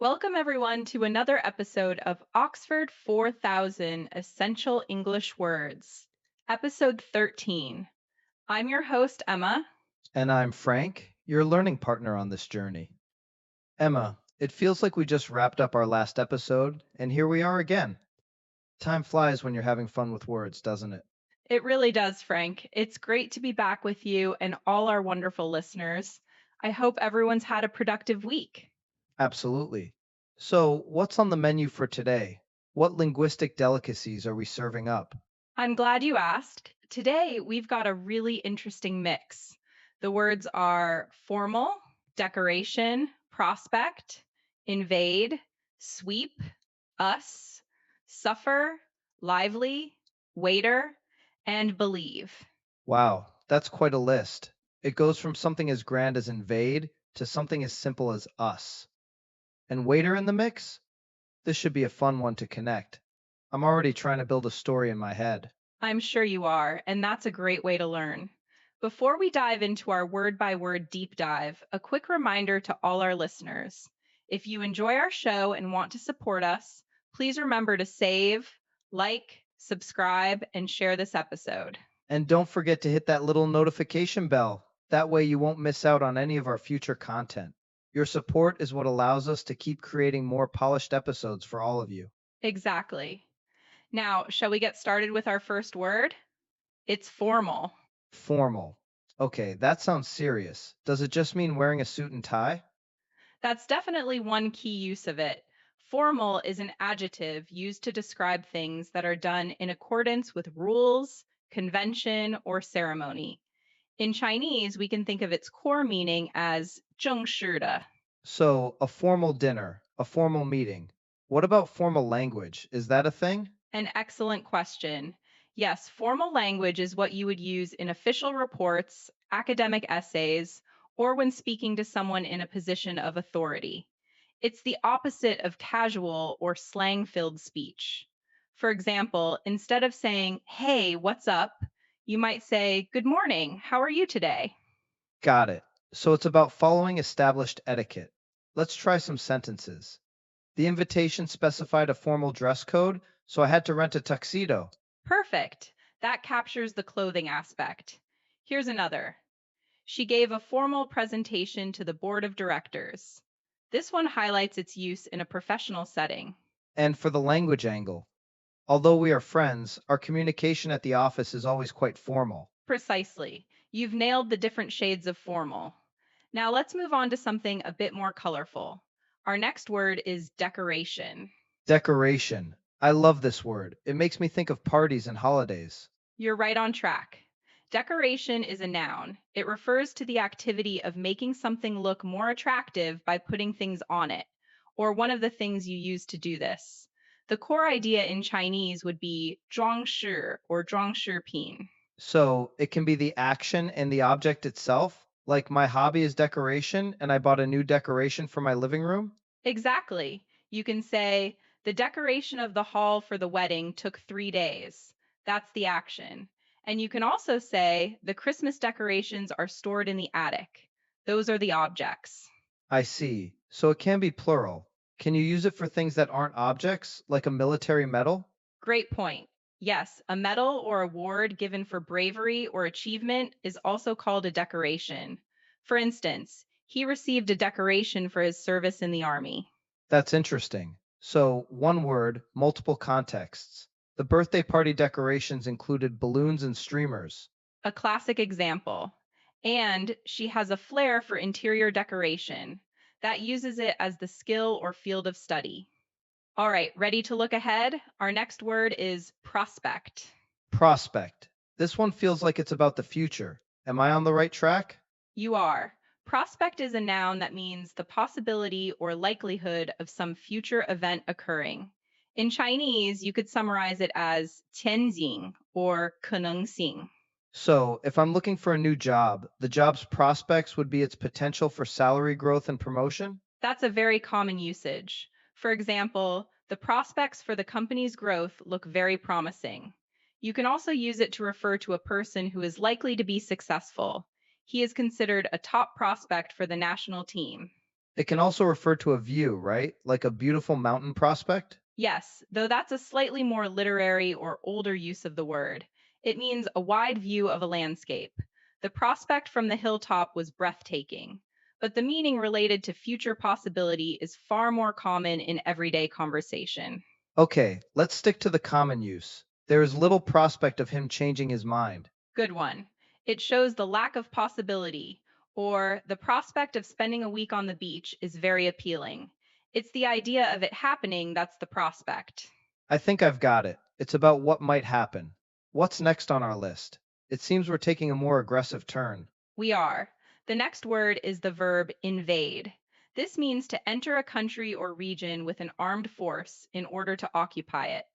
Welcome, everyone, to another episode of Oxford 4000 Essential English Words, episode 13. I'm your host, Emma. And I'm Frank, your learning partner on this journey. Emma, it feels like we just wrapped up our last episode, and here we are again. Time flies when you're having fun with words, doesn't it? It really does, Frank. It's great to be back with you and all our wonderful listeners. I hope everyone's had a productive week. Absolutely. So, what's on the menu for today? What linguistic delicacies are we serving up? I'm glad you asked. Today, we've got a really interesting mix. The words are formal, decoration, prospect, invade, sweep, us, suffer, lively, waiter, and believe. Wow, that's quite a list. It goes from something as grand as invade to something as simple as us. And waiter in the mix? This should be a fun one to connect. I'm already trying to build a story in my head. I'm sure you are, and that's a great way to learn. Before we dive into our word by word deep dive, a quick reminder to all our listeners. If you enjoy our show and want to support us, please remember to save, like, subscribe, and share this episode. And don't forget to hit that little notification bell. That way you won't miss out on any of our future content. Your support is what allows us to keep creating more polished episodes for all of you. Exactly. Now, shall we get started with our first word? It's formal. Formal. Okay, that sounds serious. Does it just mean wearing a suit and tie? That's definitely one key use of it. Formal is an adjective used to describe things that are done in accordance with rules, convention, or ceremony. In Chinese, we can think of its core meaning as 正式的. So, a formal dinner, a formal meeting. What about formal language? Is that a thing? An excellent question. Yes, formal language is what you would use in official reports, academic essays, or when speaking to someone in a position of authority. It's the opposite of casual or slang filled speech. For example, instead of saying, "Hey, what's up?" you might say, "Good morning, how are you today?" Got it. So it's about following established etiquette. Let's try some sentences. The invitation specified a formal dress code, so I had to rent a tuxedo. Perfect. That captures the clothing aspect. Here's another. She gave a formal presentation to the board of directors. This one highlights its use in a professional setting. And for the language angle, although we are friends, our communication at the office is always quite formal. Precisely. You've nailed the different shades of formal. Now let's move on to something a bit more colorful. Our next word is decoration. Decoration. I love this word. It makes me think of parties and holidays. You're right on track. Decoration is a noun. It refers to the activity of making something look more attractive by putting things on it, or one of the things you use to do this. The core idea in Chinese would be 装饰 or 装饰品. So it can be the action and the object itself. Like my hobby is decoration, and I bought a new decoration for my living room. Exactly. You can say, the decoration of the hall for the wedding took 3 days. That's the action. And you can also say, the Christmas decorations are stored in the attic. Those are the objects. I see. So it can be plural. Can you use it for things that aren't objects, like a military medal? Great point. Yes, a medal or award given for bravery or achievement is also called a decoration. For instance, he received a decoration for his service in the army. That's interesting. So, one word, multiple contexts. The birthday party decorations included balloons and streamers. A classic example. And she has a flair for interior decoration that uses it as the skill or field of study. All right, ready to look ahead? Our next word is prospect. Prospect. This one feels like it's about the future. Am I on the right track? You are. Prospect is a noun that means the possibility or likelihood of some future event occurring. In Chinese, you could summarize it as 前景 or 可能性. So, if I'm looking for a new job, the job's prospects would be its potential for salary growth and promotion? That's a very common usage. For example, the prospects for the company's growth look very promising. You can also use it to refer to a person who is likely to be successful. He is considered a top prospect for the national team. It can also refer to a view, right? Like a beautiful mountain prospect? Yes, though that's a slightly more literary or older use of the word. It means a wide view of a landscape. The prospect from the hilltop was breathtaking, but the meaning related to future possibility is far more common in everyday conversation. Okay, let's stick to the common use. There is little prospect of him changing his mind. Good one. It shows the lack of possibility, or the prospect of spending a week on the beach is very appealing. It's the idea of it happening that's the prospect. I think I've got it. It's about what might happen. What's next on our list? It seems we're taking a more aggressive turn. We are. The next word is the verb invade. This means to enter a country or region with an armed force in order to occupy it.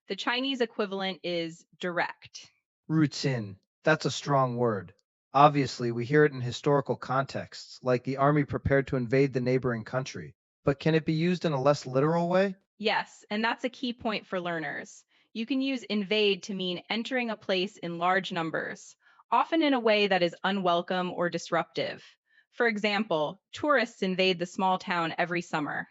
The Chinese equivalent is direct. Roots in. That's a strong word. Obviously, we hear it in historical contexts, like the army prepared to invade the neighboring country. But can it be used in a less literal way? Yes, and that's a key point for learners. You can use invade to mean entering a place in large numbers, often in a way that is unwelcome or disruptive. For example, tourists invade the small town every summer.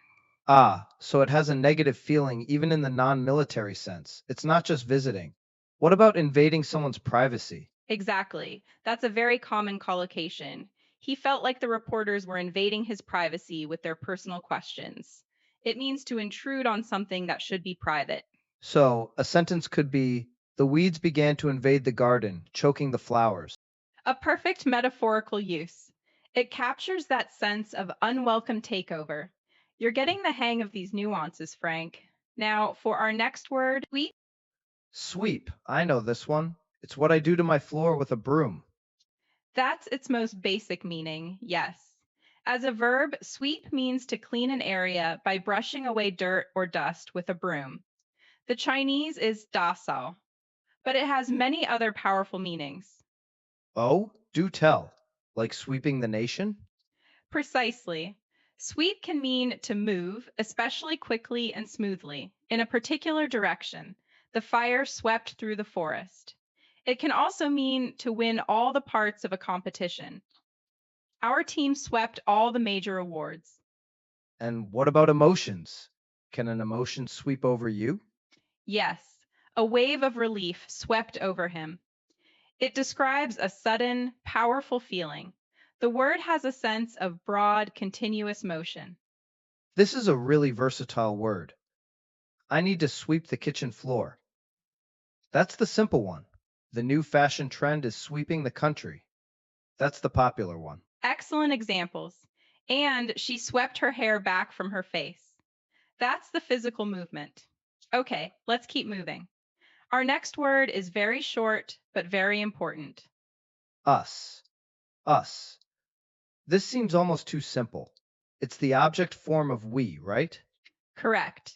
Ah, so it has a negative feeling even in the non-military sense. It's not just visiting. What about invading someone's privacy? Exactly. That's a very common collocation. He felt like the reporters were invading his privacy with their personal questions. It means to intrude on something that should be private. So, a sentence could be, the weeds began to invade the garden, choking the flowers. A perfect metaphorical use. It captures that sense of unwelcome takeover. You're getting the hang of these nuances, Frank. Now, for our next word, sweep. Sweep. I know this one. It's what I do to my floor with a broom. That's its most basic meaning, yes. As a verb, sweep means to clean an area by brushing away dirt or dust with a broom. The Chinese is da sao, but it has many other powerful meanings. Oh, do tell. Like sweeping the nation? Precisely. Sweep can mean to move, especially quickly and smoothly, in a particular direction. The fire swept through the forest. It can also mean to win all the parts of a competition. Our team swept all the major awards. And what about emotions? Can an emotion sweep over you? Yes, a wave of relief swept over him. It describes a sudden, powerful feeling. The word has a sense of broad, continuous motion. This is a really versatile word. I need to sweep the kitchen floor. That's the simple one. The new fashion trend is sweeping the country. That's the popular one. Excellent examples. And she swept her hair back from her face. That's the physical movement. Okay, let's keep moving. Our next word is very short, but very important. Us. Us. This seems almost too simple. It's the object form of we, right? Correct.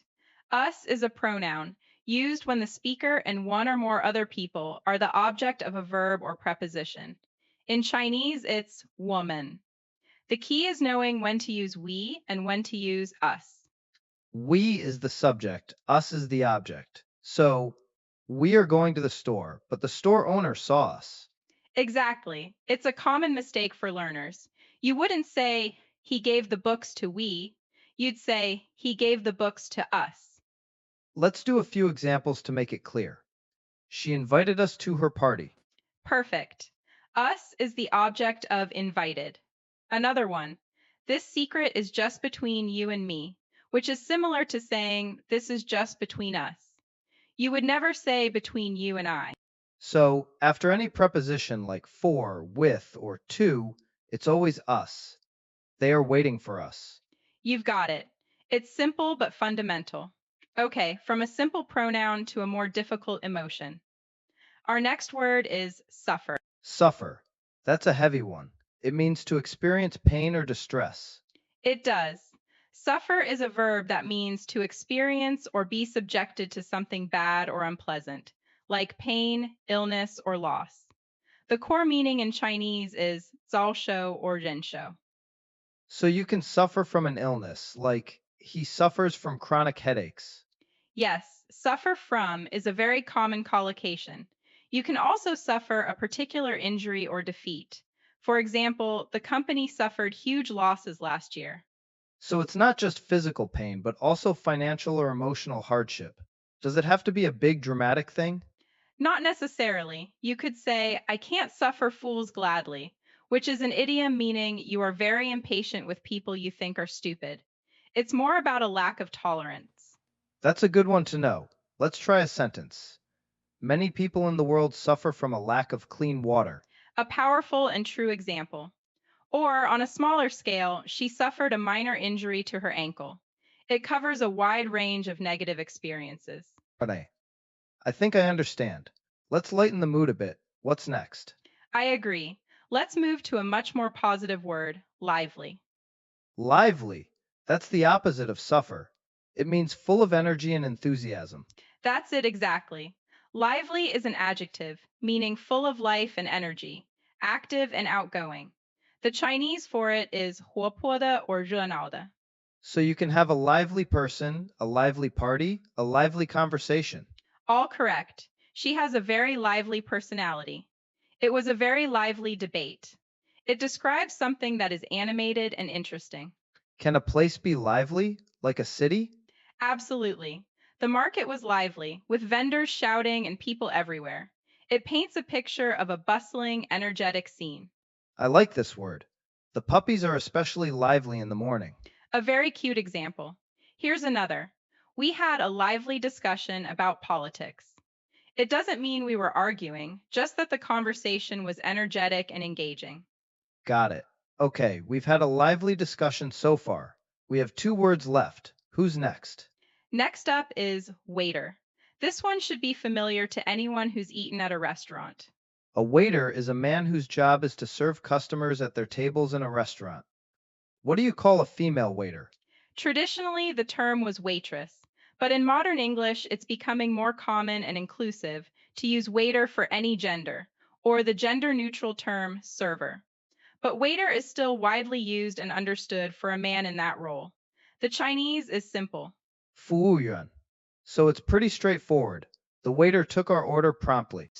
Us is a pronoun used when the speaker and one or more other people are the object of a verb or preposition. In Chinese, it's woman. The key is knowing when to use we and when to use us. We is the subject, us is the object. So, we are going to the store, but the store owner saw us. Exactly. It's a common mistake for learners. You wouldn't say, he gave the books to we. You'd say, he gave the books to us. Let's do a few examples to make it clear. She invited us to her party. Perfect. Us is the object of invited. Another one. This secret is just between you and me, which is similar to saying, this is just between us. You would never say between you and I. So, after any preposition like for, with, or to, it's always us. They are waiting for us. You've got it. It's simple but fundamental. Okay, from a simple pronoun to a more difficult emotion. Our next word is suffer. Suffer. That's a heavy one. It means to experience pain or distress. It does. Suffer is a verb that means to experience or be subjected to something bad or unpleasant, like pain, illness, or loss. The core meaning in Chinese is 遭受 or 忍受. So you can suffer from an illness, like he suffers from chronic headaches. Yes, suffer from is a very common collocation. You can also suffer a particular injury or defeat. For example, the company suffered huge losses last year. So it's not just physical pain, but also financial or emotional hardship. Does it have to be a big dramatic thing? Not necessarily. You could say, I can't suffer fools gladly, which is an idiom meaning you are very impatient with people you think are stupid. It's more about a lack of tolerance. That's a good one to know. Let's try a sentence. Many people in the world suffer from a lack of clean water. A powerful and true example. Or, on a smaller scale, she suffered a minor injury to her ankle. It covers a wide range of negative experiences. Renee, I think I understand. Let's lighten the mood a bit. What's next? I agree. Let's move to a much more positive word, lively. Lively. That's the opposite of suffer. It means full of energy and enthusiasm. That's it exactly. Lively is an adjective, meaning full of life and energy, active and outgoing. The Chinese for it is 活泼的 or 热闹的. So you can have a lively person, a lively party, a lively conversation. All correct. She has a very lively personality. It was a very lively debate. It describes something that is animated and interesting. Can a place be lively, like a city? Absolutely. The market was lively, with vendors shouting and people everywhere. It paints a picture of a bustling, energetic scene. I like this word. The puppies are especially lively in the morning. A very cute example. Here's another. We had a lively discussion about politics. It doesn't mean we were arguing, just that the conversation was energetic and engaging. Got it. Okay, we've had a lively discussion so far. We have 2 words left. Who's next? Next up is waiter. This one should be familiar to anyone who's eaten at a restaurant. A waiter is a man whose job is to serve customers at their tables in a restaurant. What do you call a female waiter? Traditionally, the term was waitress, but in modern English, it's becoming more common and inclusive to use waiter for any gender, or the gender neutral term server. But waiter is still widely used and understood for a man in that role. The Chinese is simple. 服务员. So it's pretty straightforward. The waiter took our order promptly.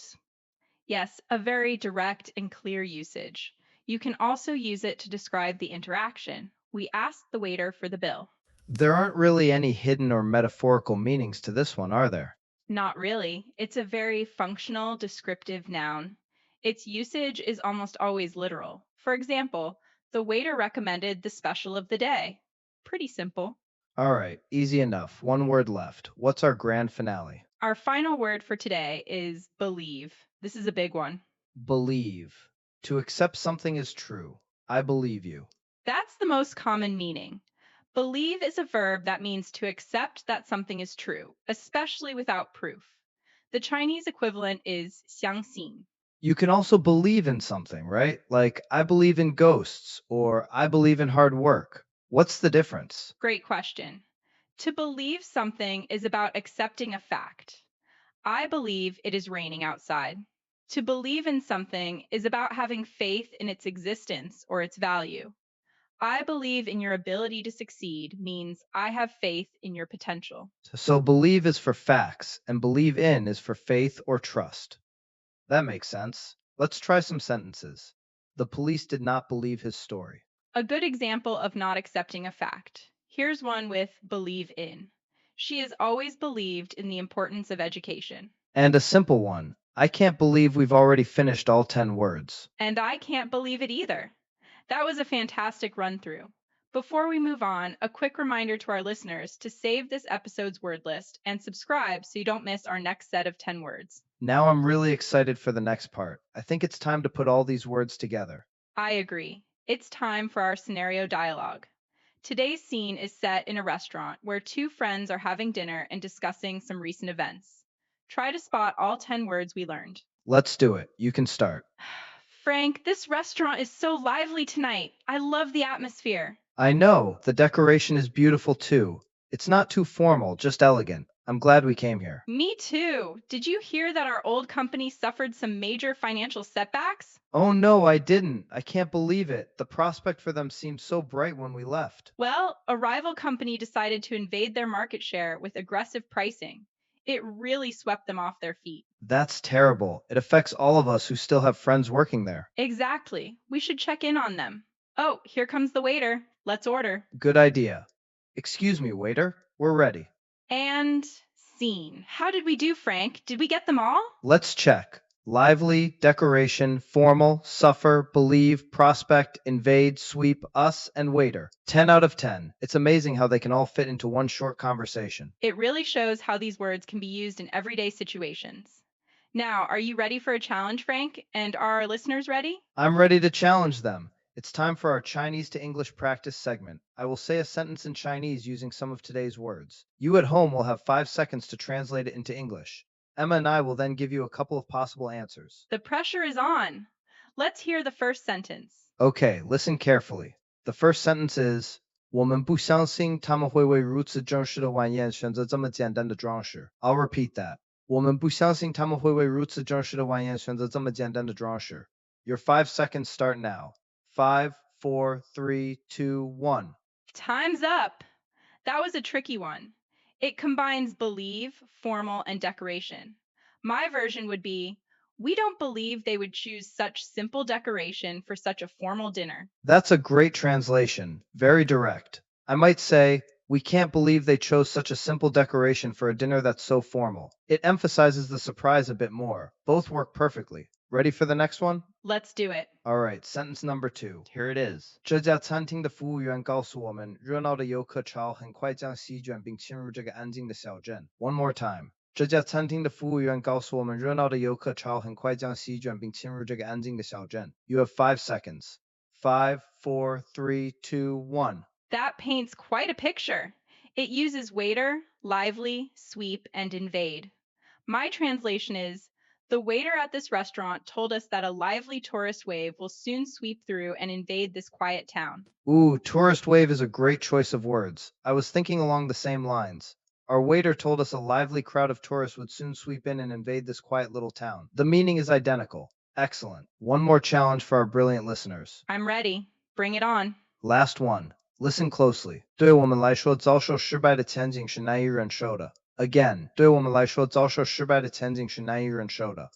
Yes, a very direct and clear usage. You can also use it to describe the interaction. We asked the waiter for the bill. There aren't really any hidden or metaphorical meanings to this one, are there? Not really. It's a very functional, descriptive noun. Its usage is almost always literal. For example, the waiter recommended the special of the day. Pretty simple. All right, easy enough. 1 word left. What's our grand finale? Our final word for today is believe. This is a big one. Believe. To accept something is true. I believe you. That's the most common meaning. Believe is a verb that means to accept that something is true, especially without proof. The Chinese equivalent is 相信. You can also believe in something, right? Like, I believe in ghosts, or I believe in hard work. What's the difference? Great question. To believe something is about accepting a fact. I believe it is raining outside. To believe in something is about having faith in its existence or its value. I believe in your ability to succeed means I have faith in your potential. So, believe is for facts, and believe in is for faith or trust. That makes sense. Let's try some sentences. The police did not believe his story. A good example of not accepting a fact. Here's one with believe in. She has always believed in the importance of education. And a simple one. I can't believe we've already finished all 10 words. And I can't believe it either. That was a fantastic run through. Before we move on, a quick reminder to our listeners to save this episode's word list and subscribe so you don't miss our next set of 10 words. Now I'm really excited for the next part. I think it's time to put all these words together. I agree. It's time for our scenario dialogue. Today's scene is set in a restaurant where two friends are having dinner and discussing some recent events. Try to spot all 10 words we learned. Let's do it. You can start. Frank, this restaurant is so lively tonight. I love the atmosphere. I know. The decoration is beautiful too. It's not too formal, just elegant. I'm glad we came here. Me too. Did you hear that our old company suffered some major financial setbacks? Oh no, I didn't. I can't believe it. The prospect for them seemed so bright when we left. Well, a rival company decided to invade their market share with aggressive pricing. It really swept them off their feet. That's terrible. It affects all of us who still have friends working there. Exactly. We should check in on them. Oh, here comes the waiter. Let's order. Good idea. Excuse me, waiter. We're ready. And scene. How did we do, Frank? Did we get them all? Let's check. Lively, decoration, formal, suffer, believe, prospect, invade, sweep, us, and waiter. 10 out of 10. It's amazing how they can all fit into one short conversation. It really shows how these words can be used in everyday situations. Now, are you ready for a challenge, Frank? And are our listeners ready? I'm ready to challenge them. It's time for our Chinese to English practice segment. I will say a sentence in Chinese using some of today's words. You at home will have 5 seconds to translate it into English. Emma and I will then give you a couple of possible answers. The pressure is on. Let's hear the first sentence. Okay, listen carefully. The first sentence is 我们不相信他们会为如此正式的晚宴选择这么简单的装饰. I'll repeat that. 我们不相信他们会为如此正式的晚宴选择这么简单的装饰. Your 5 seconds start now. 5, 4, 3, 2, 1. Time's up. That was a tricky one. It combines believe, formal, and decoration. My version would be, we don't believe they would choose such simple decoration for such a formal dinner. That's a great translation. Very direct. I might say, we can't believe they chose such a simple decoration for a dinner that's so formal. It emphasizes the surprise a bit more. Both work perfectly. Ready for the next one? Let's do it. All right, sentence number 2. Here it is. 这家餐厅的服务员告诉我们，热闹的游客潮很快将席卷并侵入这个安静的小镇. One more time. 这家餐厅的服务员告诉我们，热闹的游客潮很快将席卷并侵入这个安静的小镇. You have 5 seconds. 5, 4, 3, 2, 1. That paints quite a picture. It uses waiter, lively, sweep, and invade. My translation is, the waiter at this restaurant told us that a lively tourist wave will soon sweep through and invade this quiet town. Ooh, tourist wave is a great choice of words. I was thinking along the same lines. Our waiter told us a lively crowd of tourists would soon sweep in and invade this quiet little town. The meaning is identical. Excellent. One more challenge for our brilliant listeners. I'm ready. Bring it on. Last one. Listen closely. 对我们来说，遭受失败的前景是难以忍受的. Again, 对我们来说，遭受失败的前景是难以忍受的.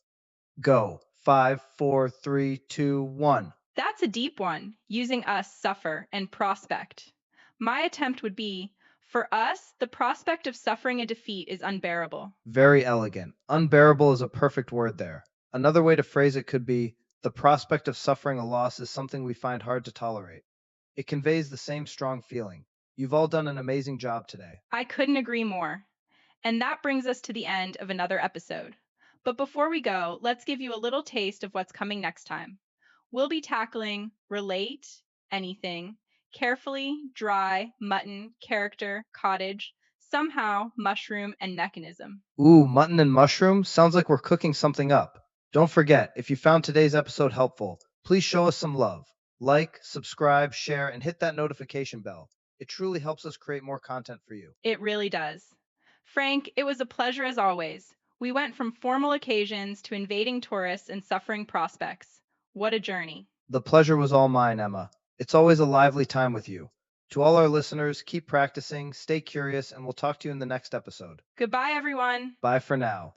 Go. 5, 4, 3, 2, 1. That's a deep one, using us, suffer, and prospect. My attempt would be, for us, the prospect of suffering a defeat is unbearable. Very elegant. Unbearable is a perfect word there. Another way to phrase it could be, the prospect of suffering a loss is something we find hard to tolerate. It conveys the same strong feeling. You've all done an amazing job today. I couldn't agree more. And that brings us to the end of another episode. But before we go, let's give you a little taste of what's coming next time. We'll be tackling relate, anything, carefully, dry, mutton, character, cottage, somehow, mushroom, and mechanism. Ooh, mutton and mushroom? Sounds like we're cooking something up. Don't forget, if you found today's episode helpful, please show us some love. Like, subscribe, share, and hit that notification bell. It truly helps us create more content for you. It really does. Frank, it was a pleasure as always. We went from formal occasions to invading tourists and suffering prospects. What a journey. The pleasure was all mine, Emma. It's always a lively time with you. To all our listeners, keep practicing, stay curious, and we'll talk to you in the next episode. Goodbye, everyone. Bye for now.